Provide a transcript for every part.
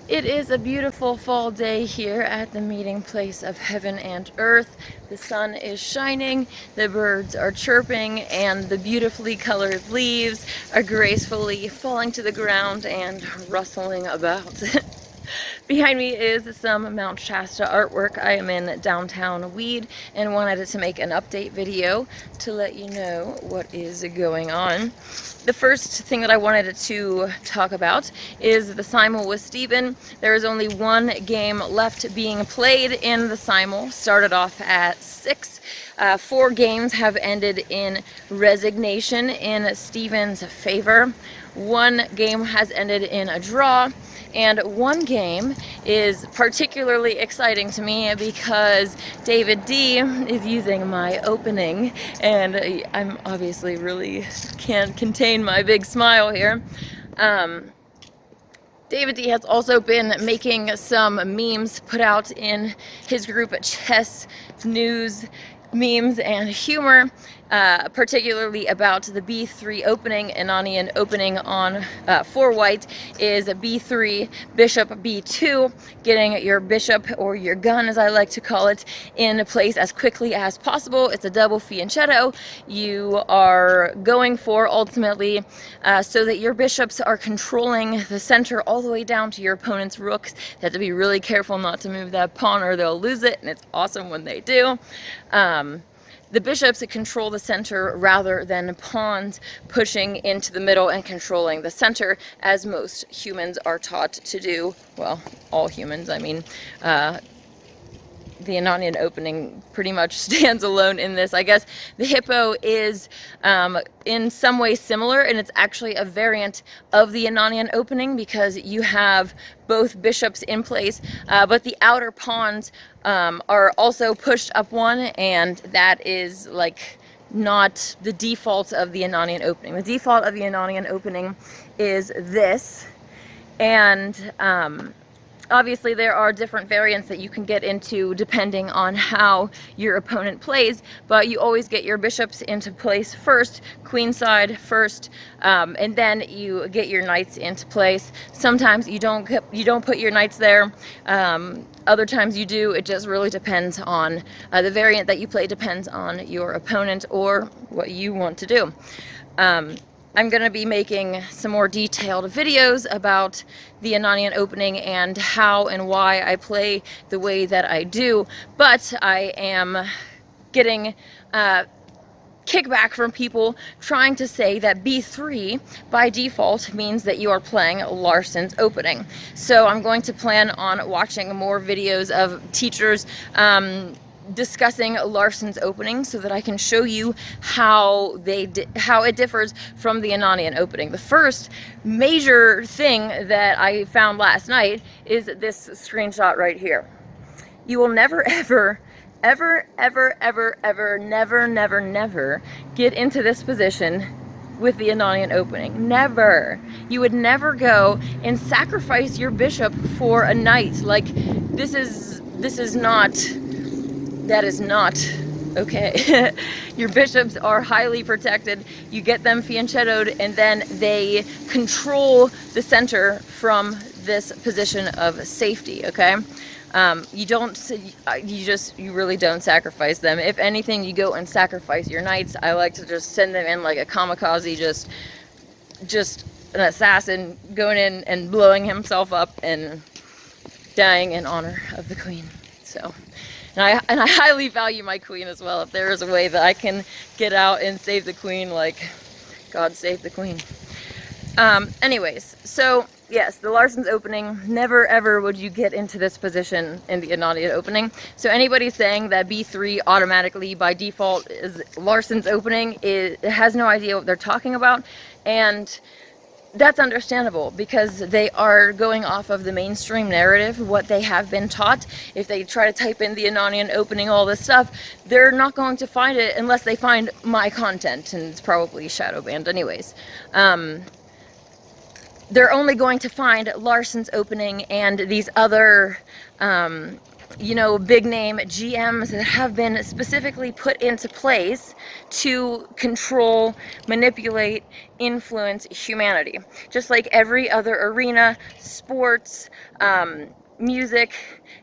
It is a beautiful fall day here at the meeting place of heaven and earth. The sun is shining, the birds are chirping, and the beautifully colored leaves are gracefully falling to the ground and rustling about. Behind me is some Mount Shasta artwork. I am in downtown Weed and wanted to make an update video to let you know what is going on. The first thing that I wanted to talk about is the simul with Steven. There is only one game left being played in the simul. Started off at 6. 4 games have ended in resignation in Steven's favor. 1 game has ended in a draw. And 1 game is particularly exciting to me because David D is using my opening, and I'm obviously really can't contain my big smile here. David D has also been making some memes put out in his group Chess News Memes and Humor, particularly about the b3 opening. Ananian opening on 4 white is a b3, bishop b2, getting your bishop, or your gun as I like to call it, in place as quickly as possible. It's a double fianchetto. You are going for ultimately so that your bishops are controlling the center all the way down to your opponent's rooks. They have to be really careful not to move that pawn or they'll lose it, and it's awesome when they do. The bishops control the center rather than pawns pushing into the middle and controlling the center, as most humans are taught to do. Well, all humans, I mean. The Ananian opening pretty much stands alone in this. I guess the hippo is in some way similar, and it's actually a variant of the Ananian opening because you have both bishops in place, but the outer pawns are also pushed up 1, and that is like not the default of the Ananian opening. The default of the Ananian opening is this, and obviously there are different variants that you can get into depending on how your opponent plays, but you always get your bishops into place first, queenside first, and then you get your knights into place. Sometimes you don't put your knights there. Other times you do. It just really depends on the variant that you play, depends on your opponent or what you want to do. I'm going to be making some more detailed videos about the Ananian opening and how and why I play the way that I do, but I am getting kickback from people trying to say that b3 by default means that you are playing Larsons Opening. So I'm going to plan on watching more videos of teachers discussing Larsons Opening so that I can show you how it differs from the Ananian opening. The first major thing that I found last night is this screenshot right here. You will never ever never get into this position with the Ananian opening. Never. You would never go and sacrifice your bishop for a knight. Like, that is not okay. Your bishops are highly protected. You get them fianchettoed, and then they control the center from this position of safety, okay? You really don't sacrifice them. If anything, you go and sacrifice your knights. I like to just send them in like a kamikaze, just an assassin going in and blowing himself up and dying in honor of the queen. So, and I highly value my queen as well. If there is a way that I can get out and save the queen, like, God save the queen. Anyways, so yes, the Larsons opening, never ever would you get into this position in the Ananian opening. So anybody saying that b3 automatically by default is Larsons opening has no idea what they're talking about, and that's understandable because they are going off of the mainstream narrative, what they have been taught. If they try to type in the Ananian opening, all this stuff, they're not going to find it unless they find my content, and it's probably shadow banned anyways. They're only going to find Larsons opening and these other big name GMs that have been specifically put into place to control, manipulate, influence humanity. Just like every other arena, sports, music,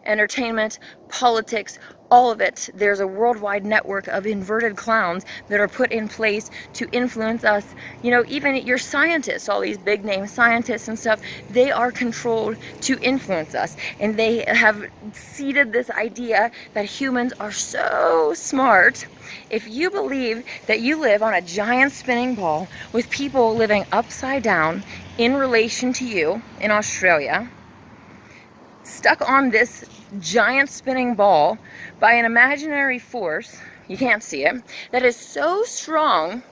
entertainment, politics, all of it, there's a worldwide network of inverted clowns that are put in place to influence us. Even your scientists, all these big name scientists and stuff, they are controlled to influence us. And they have seeded this idea that humans are so smart. If you believe that you live on a giant spinning ball with people living upside down in relation to you in Australia, stuck on this giant spinning ball by an imaginary force, you can't see it, that is so strong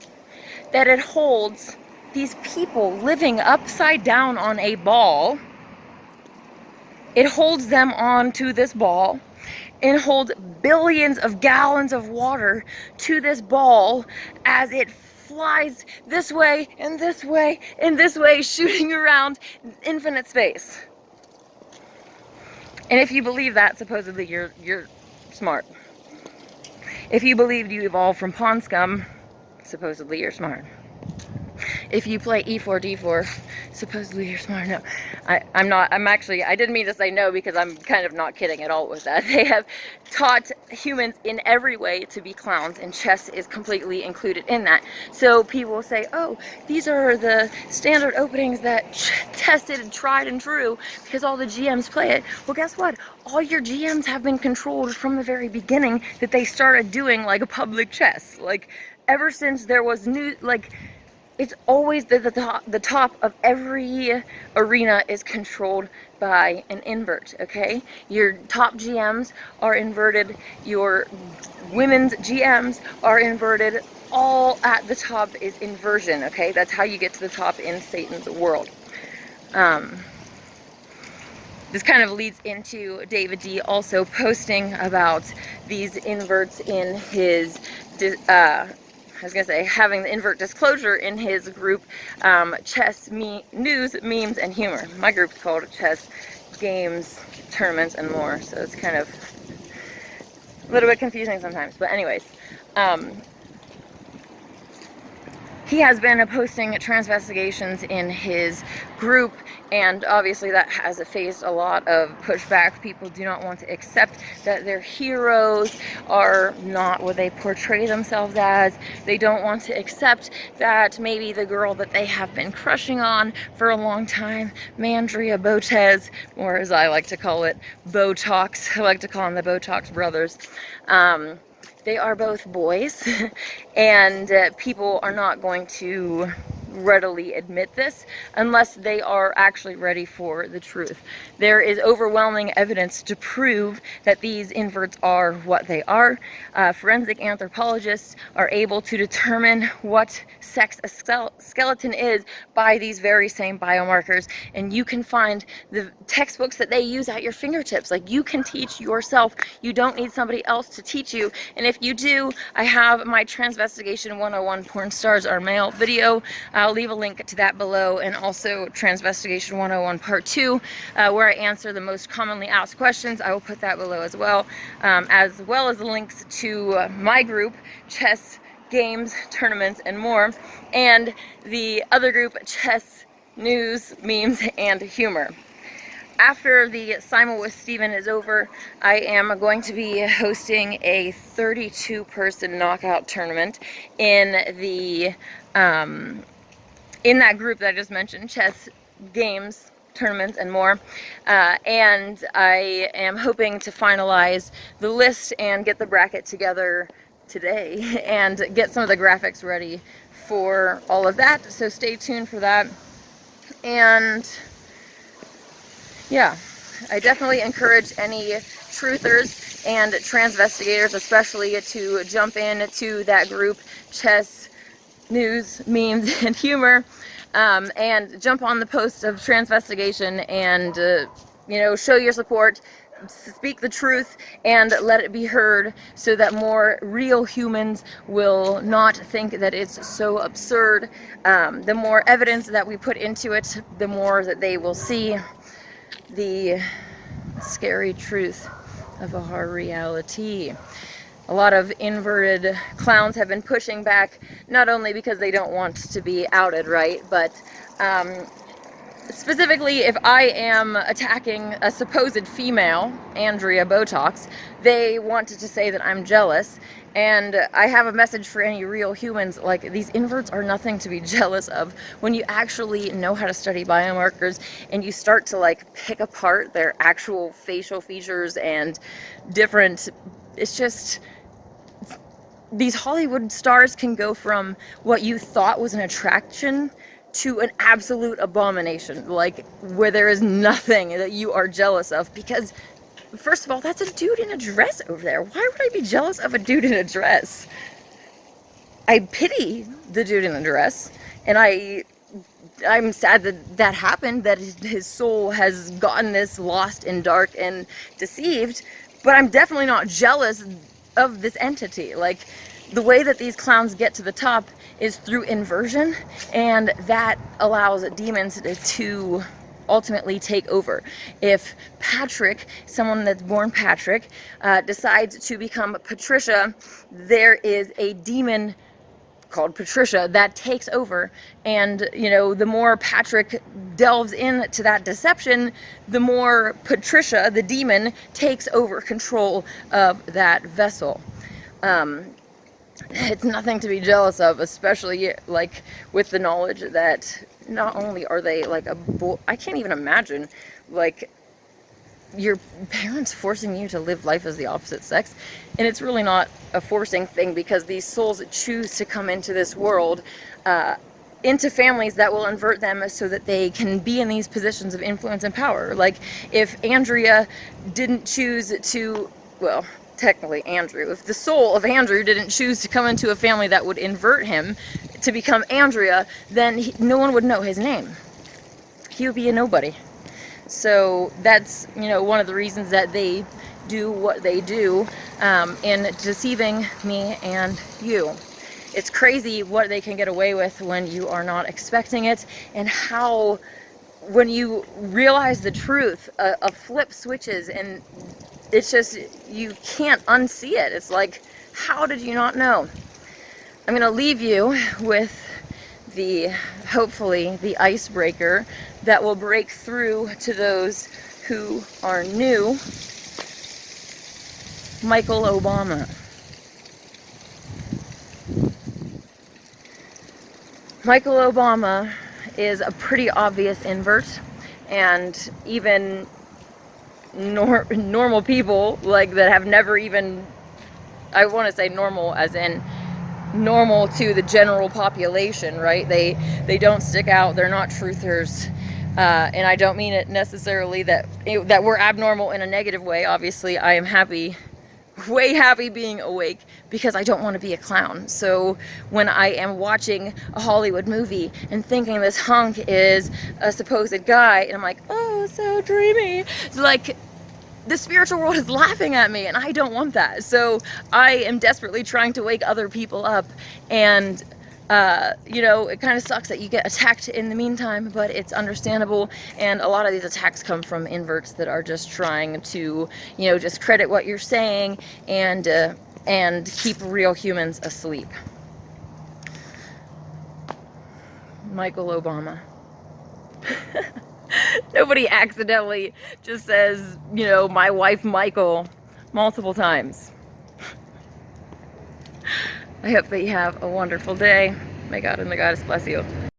that it holds these people living upside down on a ball. It holds them onto this ball and holds billions of gallons of water to this ball as it flies this way and this way and this way, shooting around infinite space. And if you believe that, supposedly you're smart. If you believed you evolved from pond scum, supposedly you're smart. If you play E4, D4, supposedly you're smart. No, I didn't mean to say no, because I'm kind of not kidding at all with that. They have taught humans in every way to be clowns, and chess is completely included in that. So people will say, oh, these are the standard openings that tested and tried and true because all the GMs play it. Well, guess what? All your GMs have been controlled from the very beginning that they started doing like a public chess. Like, ever since there was it's always the top of every arena is controlled by an invert, okay? Your top GMs are inverted, your women's GMs are inverted, all at the top is inversion, okay? That's how you get to the top in Satan's world. This kind of leads into David D also posting about these inverts in his having the invert disclosure in his group, Chess News, Memes, and Humor. My group's called Chess, Games, Tournaments, and More, so it's kind of a little bit confusing sometimes. But anyways, he has been posting transvestigations in his group, and obviously that has faced a lot of pushback. People do not want to accept that their heroes are not what they portray themselves as. They don't want to accept that maybe the girl that they have been crushing on for a long time, Mandria Botez, or as I like to call it, Botox. I like to call them the Botox brothers. They are both boys, and people are not going to readily admit this unless they are actually ready for the truth. There is overwhelming evidence to prove that these inverts are what they are. Forensic anthropologists are able to determine what sex a skeleton is by these very same biomarkers, and you can find the textbooks that they use at your fingertips. Like, you can teach yourself. You don't need somebody else to teach you. And if you do, I have my Transvestigation 101 Porn Stars Are Male video. I'll leave a link to that below, and also Transvestigation 101 Part 2, where I answer the most commonly asked questions. I will put that below as well as the links to my group, Chess, Games, Tournaments, and More, and the other group, Chess, News, Memes, and Humor. After the Simul with Steven is over, I am going to be hosting a 32-person knockout tournament in the in that group that I just mentioned, Chess, Games, Tournaments, and More. And I am hoping to finalize the list and get the bracket together today and get some of the graphics ready for all of that. So stay tuned for that. And yeah, I definitely encourage any truthers and transvestigators especially to jump into that group, Chess, News, Memes, and Humor, and jump on the posts of Transvestigation and show your support, speak the truth, and let it be heard, so that more real humans will not think that it's so absurd. The more evidence that we put into it, the more that they will see the scary truth of our reality. A lot of inverted clowns have been pushing back, not only because they don't want to be outed, right, but specifically, if I am attacking a supposed female, Andrea Botox, they wanted to say that I'm jealous. And I have a message for any real humans, like, these inverts are nothing to be jealous of. When you actually know how to study biomarkers and you start to like pick apart their actual facial features and different, it's just, these Hollywood stars can go from what you thought was an attraction to an absolute abomination, like where there is nothing that you are jealous of, because first of all, that's a dude in a dress over there. Why would I be jealous of a dude in a dress? I pity the dude in the dress, and I'm sad that that happened, that his soul has gotten this lost and dark and deceived, but I'm definitely not jealous of this entity. Like, the way that these clowns get to the top is through inversion, and that allows demons to ultimately take over. If Patrick, someone that's born Patrick, decides to become Patricia, there is a demon called Patricia that takes over, and you know, the more Patrick delves into that deception, the more Patricia, the demon, takes over control of that vessel. It's nothing to be jealous of, especially like with the knowledge that not only are they like I can't even imagine like your parents forcing you to live life as the opposite sex, and it's really not a forcing thing, because these souls choose to come into this world, into families that will invert them so that they can be in these positions of influence and power. Like, if Andrea didn't choose to, well, technically Andrew, if the soul of Andrew didn't choose to come into a family that would invert him to become Andrea, then no one would know his name. He would be a nobody. So that's, you know, one of the reasons that they do what they do in deceiving me and you. It's crazy what they can get away with when you are not expecting it, and how, when you realize the truth, a flip switches, and it's just, you can't unsee it. It's like, how did you not know? I'm going to leave you with hopefully the icebreaker that will break through to those who are new. Michael Obama. Michael Obama is a pretty obvious invert, and even normal people, like, that have never even, I want to say normal as in normal to the general population, right? They don't stick out, they're not truthers, and I don't mean it necessarily that we're abnormal in a negative way. Obviously, I am happy, way happy being awake, because I don't want to be a clown. So when I am watching a Hollywood movie and thinking this hunk is a supposed guy, and I'm like, oh, so dreamy, it's like, the spiritual world is laughing at me, and I don't want that. So I am desperately trying to wake other people up, and you know, it kind of sucks that you get attacked in the meantime, but it's understandable. And a lot of these attacks come from inverts that are just trying to, you know, discredit what you're saying and keep real humans asleep. Michael Obama. Nobody accidentally just says, you know, my wife Michael multiple times. I hope that you have a wonderful day. May God and the Goddess bless you.